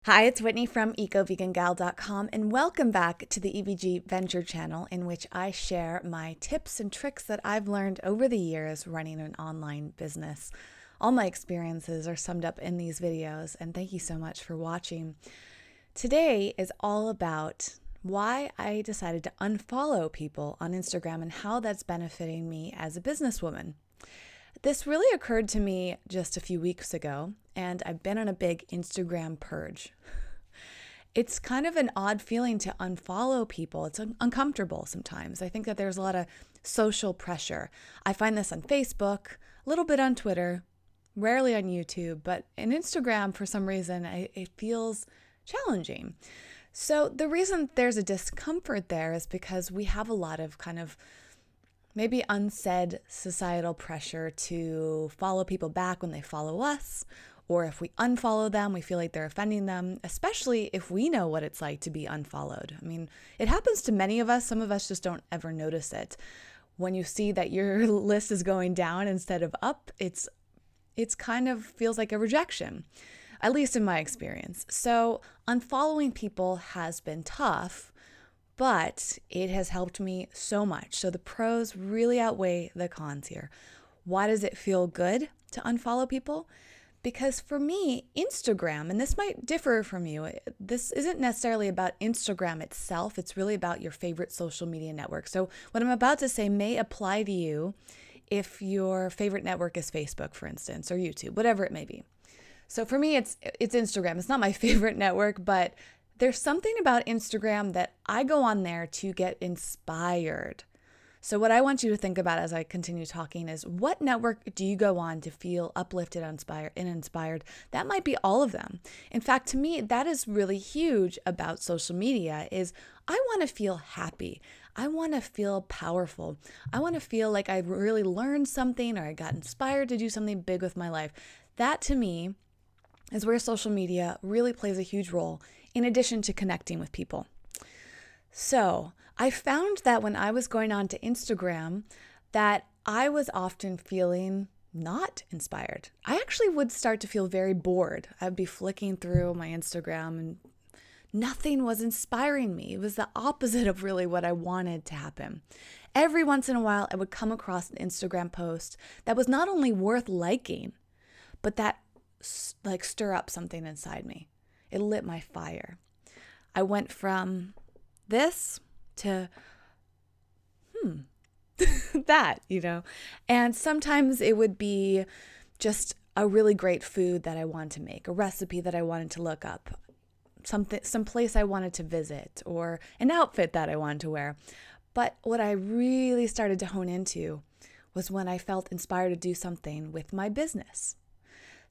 Hi, it's Whitney from EcoVeganGal.com, and welcome back to the EVG Venture channel, in which I share my tips and tricks that I've learned over the years running an online business. All my experiences are summed up in these videos, and thank you so much for watching. Today is all about why I decided to unfollow people on Instagram and how that's benefiting me as a businesswoman. This really occurred to me just a few weeks ago, and I've been on a big Instagram purge. It's kind of an odd feeling to unfollow people. It's uncomfortable sometimes. I think that there's a lot of social pressure. I find this on Facebook, a little bit on Twitter, rarely on YouTube, but in Instagram, for some reason, it feels challenging. So the reason there's a discomfort there is because we have a lot of kind of maybe unsaid societal pressure to follow people back when they follow us, or if we unfollow them, we feel like they're offending them, especially if we know what it's like to be unfollowed. I mean, it happens to many of us. Some of us just don't ever notice it. When you see that your list is going down instead of up, it's kind of feels like a rejection, at least in my experience. So unfollowing people has been tough, but it has helped me so much. So the pros really outweigh the cons here. Why does it feel good to unfollow people? Because for me, Instagram, and this might differ from you, this isn't necessarily about Instagram itself. It's really about your favorite social media network. So what I'm about to say may apply to you if your favorite network is Facebook, for instance, or YouTube, whatever it may be. So for me, it's Instagram. It's not my favorite network, but there's something about Instagram that I go on there to get inspired. So what I want you to think about as I continue talking is, what network do you go on to feel uplifted, inspired? That might be all of them. In fact, to me, that is really huge about social media is I want to feel happy. I want to feel powerful. I want to feel like I really learned something or I got inspired to do something big with my life. That to me is where social media really plays a huge role in addition to connecting with people. So I found that when I was going on to Instagram, that I was often feeling not inspired. I actually would start to feel very bored. I'd be flicking through my Instagram and nothing was inspiring me. It was the opposite of really what I wanted to happen. Every once in a while, I would come across an Instagram post that was not only worth liking, but that stir up something inside me. It lit my fire. I went from this to that, and sometimes it would be just a really great food that I wanted to make, a recipe that I wanted to look up, some place I wanted to visit, or an outfit that I wanted to wear. But what I really started to hone into was when I felt inspired to do something with my business.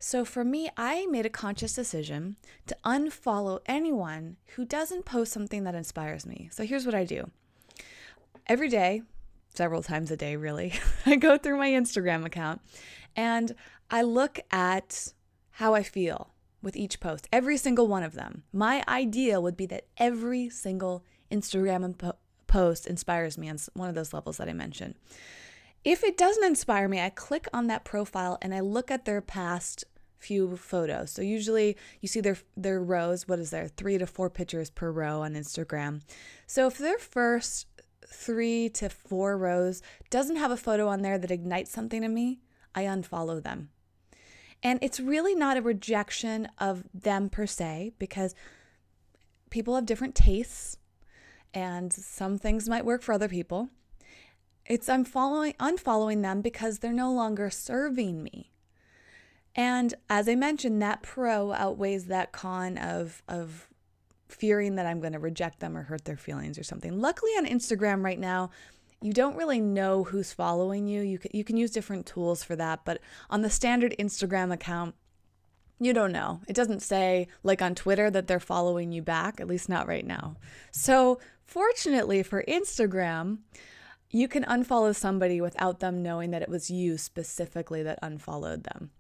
So for me, I made a conscious decision to unfollow anyone who doesn't post something that inspires me. So here's what I do. Every day, several times a day really, I go through my Instagram account and I look at how I feel with each post, every single one of them. My ideal would be that every single Instagram post inspires me on one of those levels that I mentioned. If it doesn't inspire me, I click on that profile and I look at their past few photos. So usually you see their rows, 3 to 4 pictures per row on Instagram. So if their first 3 to 4 rows doesn't have a photo on there that ignites something in me, I unfollow them. And it's really not a rejection of them per se, because people have different tastes and some things might work for other people. It's unfollowing them because they're no longer serving me. And as I mentioned, that pro outweighs that con of fearing that I'm going to reject them or hurt their feelings or something. Luckily on Instagram right now, you don't really know who's following you. You can use different tools for that, but on the standard Instagram account, you don't know. It doesn't say, like on Twitter, that they're following you back, at least not right now. So fortunately for Instagram, you can unfollow somebody without them knowing that it was you specifically that unfollowed them.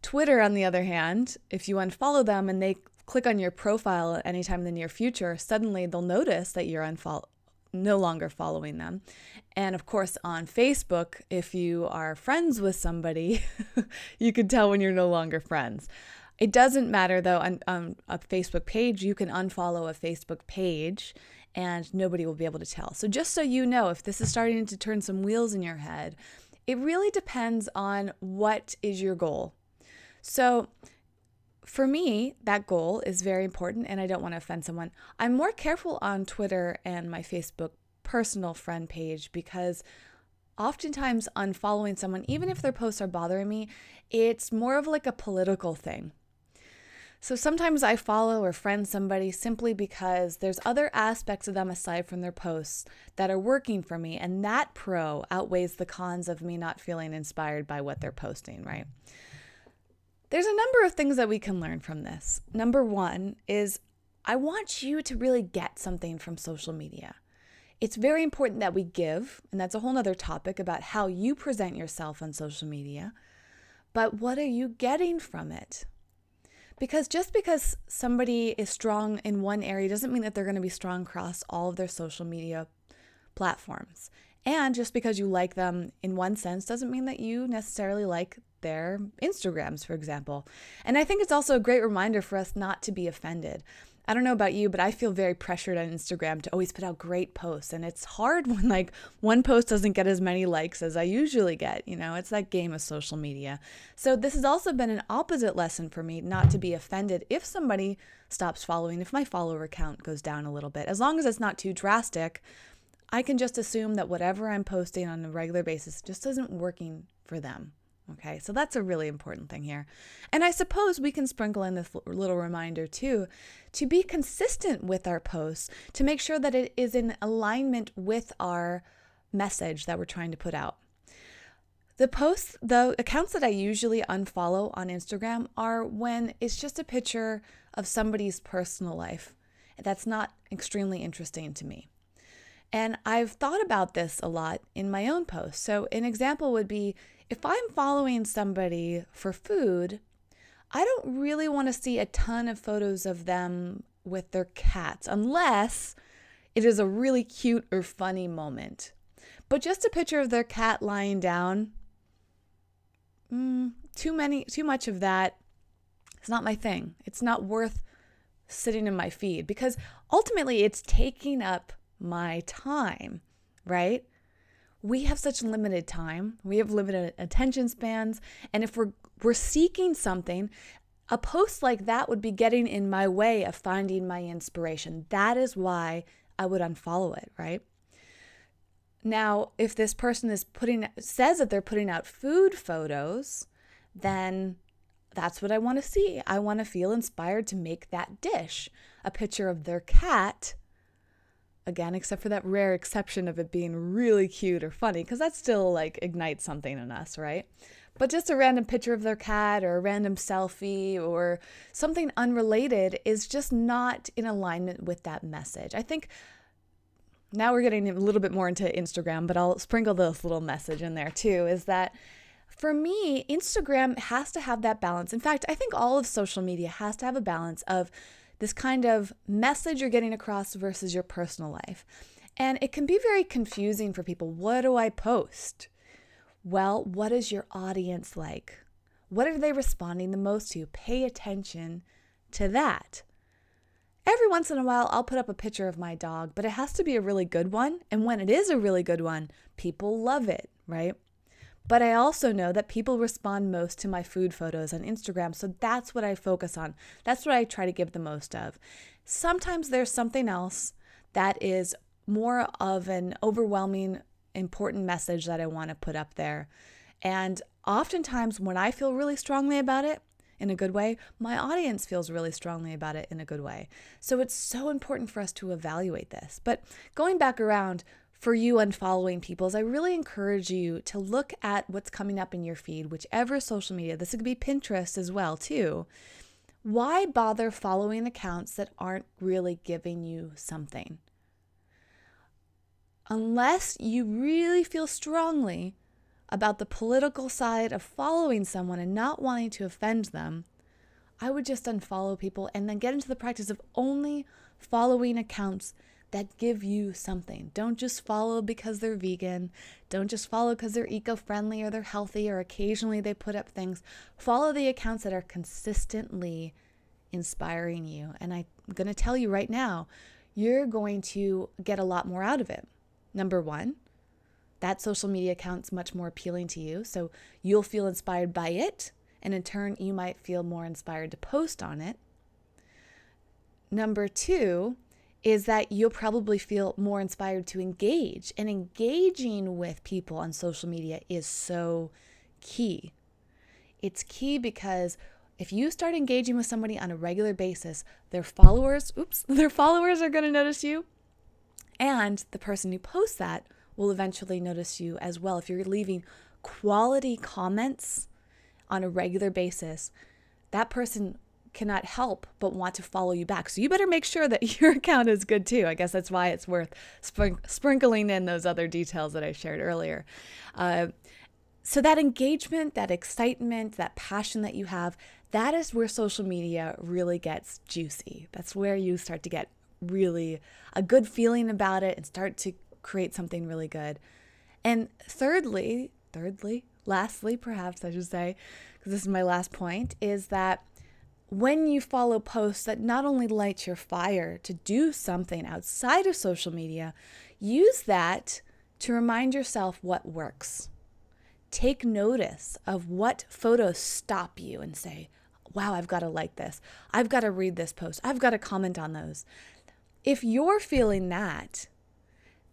Twitter, on the other hand, if you unfollow them and they click on your profile at any time in the near future, suddenly they'll notice that you're no longer following them. And of course, on Facebook, if you are friends with somebody, you can tell when you're no longer friends. It doesn't matter though, on a Facebook page, you can unfollow a Facebook page and nobody will be able to tell. So just so you know, if this is starting to turn some wheels in your head, it really depends on what is your goal. So for me, that goal is very important and I don't want to offend someone. I'm more careful on Twitter and my Facebook personal friend page because oftentimes unfollowing someone, even if their posts are bothering me, it's more of like a political thing. So sometimes I follow or friend somebody simply because there's other aspects of them aside from their posts that are working for me, and that pro outweighs the cons of me not feeling inspired by what they're posting, right? There's a number of things that we can learn from this. Number one is I want you to really get something from social media. It's very important that we give, and that's a whole nother topic about how you present yourself on social media, but what are you getting from it? Because just because somebody is strong in one area doesn't mean that they're going to be strong across all of their social media platforms. And just because you like them in one sense doesn't mean that you necessarily like their Instagrams, for example. And I think it's also a great reminder for us not to be offended. I don't know about you, but I feel very pressured on Instagram to always put out great posts. And it's hard when like one post doesn't get as many likes as I usually get. You know, it's that game of social media. So this has also been an opposite lesson for me, not to be offended if somebody stops following, if my follower count goes down a little bit. As long as it's not too drastic, I can just assume that whatever I'm posting on a regular basis just isn't working for them. Okay, so that's a really important thing here. And I suppose we can sprinkle in this little reminder too, to be consistent with our posts, to make sure that it is in alignment with our message that we're trying to put out. The accounts that I usually unfollow on Instagram are when it's just a picture of somebody's personal life. That's not extremely interesting to me. And I've thought about this a lot in my own posts. So an example would be, if I'm following somebody for food, I don't really want to see a ton of photos of them with their cats unless it is a really cute or funny moment. But just a picture of their cat lying down, too much of that. It's not my thing. It's not worth sitting in my feed because ultimately it's taking up my time, right? We have such limited time. We have limited attention spans. And if we're seeking something, a post like that would be getting in my way of finding my inspiration. That is why I would unfollow it, right? Now, if this person says that they're putting out food photos, then that's what I want to see. I want to feel inspired to make that dish. A picture of their cat, again, except for that rare exception of it being really cute or funny, because that still like ignites something in us, right? But just a random picture of their cat or a random selfie or something unrelated is just not in alignment with that message. I think now we're getting a little bit more into Instagram, but I'll sprinkle this little message in there too, is that for me, Instagram has to have that balance. In fact, I think all of social media has to have a balance of this kind of message you're getting across versus your personal life. And it can be very confusing for people. What do I post? Well, what is your audience like? What are they responding the most to? Pay attention to that. Every once in a while, I'll put up a picture of my dog, but it has to be a really good one. And when it is a really good one, people love it, right? But I also know that people respond most to my food photos on Instagram, so that's what I focus on. That's what I try to give the most of. Sometimes there's something else that is more of an overwhelming, important message that I want to put up there. And oftentimes when I feel really strongly about it in a good way, my audience feels really strongly about it in a good way. So it's so important for us to evaluate this. But going back around, for you unfollowing people, I really encourage you to look at what's coming up in your feed, whichever social media. This could be Pinterest as well, too. Why bother following accounts that aren't really giving you something? Unless you really feel strongly about the political side of following someone and not wanting to offend them, I would just unfollow people and then get into the practice of only following accounts that give you something. Don't just follow because they're vegan. Don't just follow because they're eco-friendly or they're healthy or occasionally they put up things. Follow the accounts that are consistently inspiring you. And I'm going to tell you right now, you're going to get a lot more out of it. Number one, that social media account's much more appealing to you, so you'll feel inspired by it, and in turn, you might feel more inspired to post on it. Number two is that you'll probably feel more inspired to engage, and engaging with people on social media is so key. It's key because if you start engaging with somebody on a regular basis, their followers are going to notice you, and the person who posts that will eventually notice you as well. If you're leaving quality comments on a regular basis, that person cannot help but want to follow you back. So you better make sure that your account is good too. I guess that's why it's worth sprinkling in those other details that I shared earlier. So that engagement, that excitement, that passion that you have, that is where social media really gets juicy. That's where you start to get really a good feeling about it and start to create something really good. And lastly, perhaps I should say, because this is my last point, is that when you follow posts that not only light your fire to do something outside of social media, use that to remind yourself what works. Take notice of what photos stop you and say, wow, I've got to like this. I've got to read this post. I've got to comment on those. If you're feeling that,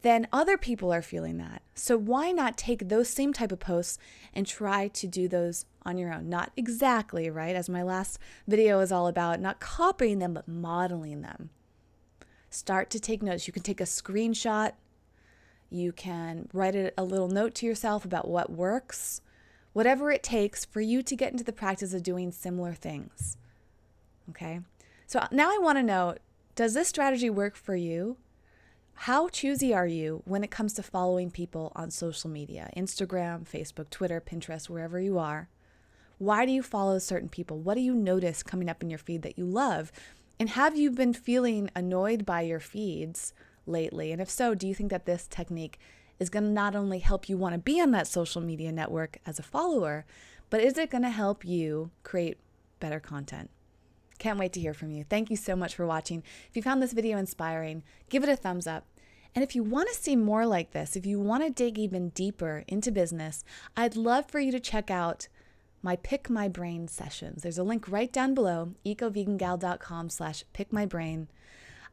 then other people are feeling that. So why not take those same type of posts and try to do those on your own? Not exactly, right? As my last video is all about, not copying them, but modeling them. Start to take notes. You can take a screenshot. You can write a little note to yourself about what works. Whatever it takes for you to get into the practice of doing similar things. Okay? So now I want to know, does this strategy work for you? How choosy are you when it comes to following people on social media? Instagram, Facebook, Twitter, Pinterest, wherever you are. Why do you follow certain people? What do you notice coming up in your feed that you love? And have you been feeling annoyed by your feeds lately? And if so, do you think that this technique is going to not only help you want to be on that social media network as a follower, but is it going to help you create better content? Can't wait to hear from you. Thank you so much for watching. If you found this video inspiring, give it a thumbs up. And if you want to see more like this, if you want to dig even deeper into business, I'd love for you to check out my Pick My Brain sessions. There's a link right down below, ecovegangal.com/pickmybrain.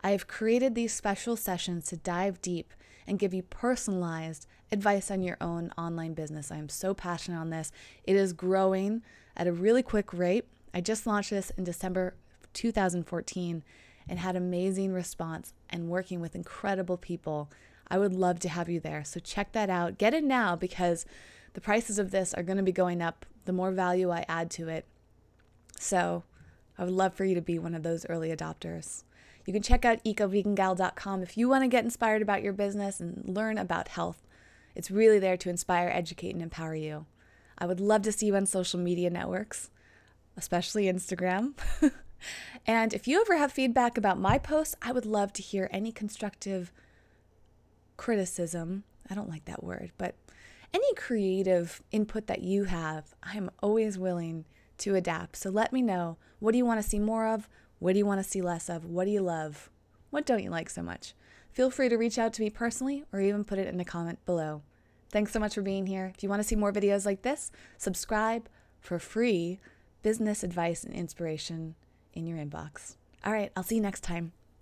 I've created these special sessions to dive deep and give you personalized advice on your own online business. I am so passionate on this. It is growing at a really quick rate. I just launched this in December 2014 and had amazing response and working with incredible people. I would love to have you there. So check that out. Get it now because the prices of this are going to be going up the more value I add to it. So I would love for you to be one of those early adopters. You can check out ecovegangal.com if you want to get inspired about your business and learn about health. It's really there to inspire, educate, and empower you. I would love to see you on social media networks, especially Instagram. And if you ever have feedback about my posts, I would love to hear any constructive criticism. I don't like that word, but any creative input that you have, I'm always willing to adapt. So let me know, what do you want to see more of? What do you want to see less of? What do you love? What don't you like so much? Feel free to reach out to me personally or even put it in a comment below. Thanks so much for being here. If you want to see more videos like this, subscribe for free business advice and inspiration in your inbox. All right, I'll see you next time.